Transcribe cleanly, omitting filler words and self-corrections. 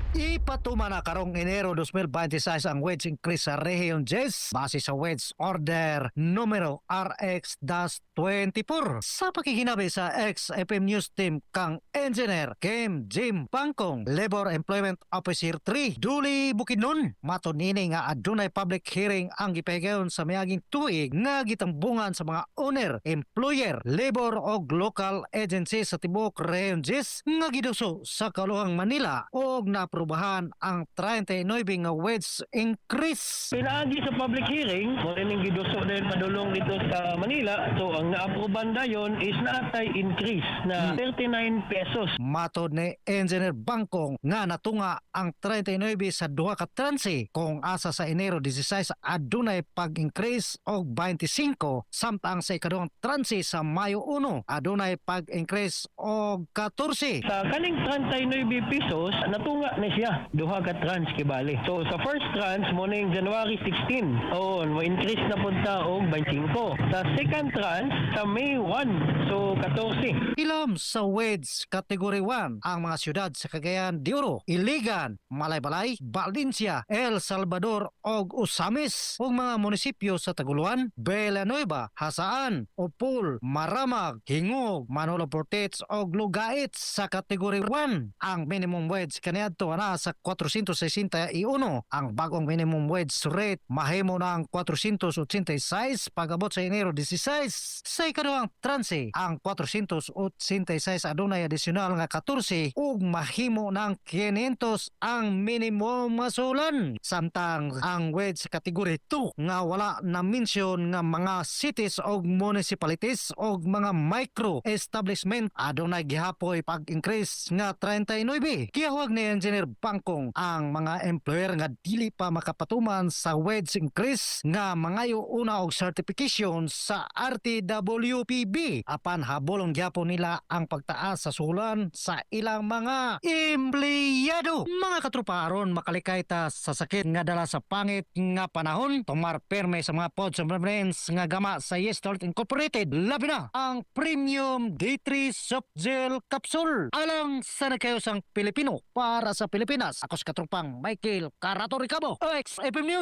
Ipatuma na karong Enero 2026 ang wage increase sa Region 10 base sa Wage Order numero RX-24 sa pakikinabi sa ex-FM News Team kang Engineer Kim Jim Bangkong, Labor Employment Officer 3 Duli Bukidnon. Matunini nga adunay public hearing ang gipahigayon sa miaging tuig nga gitambungan sa mga owner, employer, labor o local agency sa tibuok Region 10 nga giduso sa Kaluhang Manila o naaprubahan ang 39 nga wage increase. Pinaagi sa public hearing, maraming giduso din madulong dito sa Manila. So ang naapruban dayon is naatay increase na 39 pesos. Matod ni Engineer Bangkong nga natunga ang 39 sa duha ka transe kung asa sa Enero 16 adunay pag-increase og 25 samtang sa ikaduhang transe sa Mayo 1 adunay pag-increase og 14. Sa kaning 39 pesos, natunga na siya. Duha ka trans kibali. So sa first trans mo ning January 16. Mo increase na punta og 25. Sa second trans sa May 1. So 14. Ilom sa wage category 1 ang mga syudad sa Cagayan de Oro, Iligan, Malaybalay, Valencia, El Salvador ug Osamis ug mga munisipyo sa Taguluan, Villanueva, Hasaan, Upol, Maramag, Hingog, Manolo Portets ug Lugait sa category 1. Ang minimum wage kaniadto na sa 461. Ang bagong minimum wage rate mahimo ng 486 pag-abot sa Enero 16. Sa ikaduhang transe, ang 486 adunay adisyonal nga 14 ug mahimo ng 500 ang minimum masulan. Samtang ang wage category 2 nga wala na mention nga mga cities ug municipalities ug mga micro establishment adunay gihapoy pag-increase nga 39. Gihawag ni Engineer Bangkong ang mga employer nga dili pa makapatuman sa wage increase nga mangayo una og certification sa RTWPB apan habolon gyapon nila ang pagtaas sa sulan sa ilang mga empleyado. Mga katropa, aron makalikay ta sa sakit nga dala sa pangit nga panahon, tumar perme sa mga pods and brands nga gama sa Yestalt Incorporated, labi na ang Premium D3 Soft Gel Capsule alang sa nagkayosang Pilipino para sa Pilipinas. Ako sa katropang Michael Carato Ricabo, ex-FM News.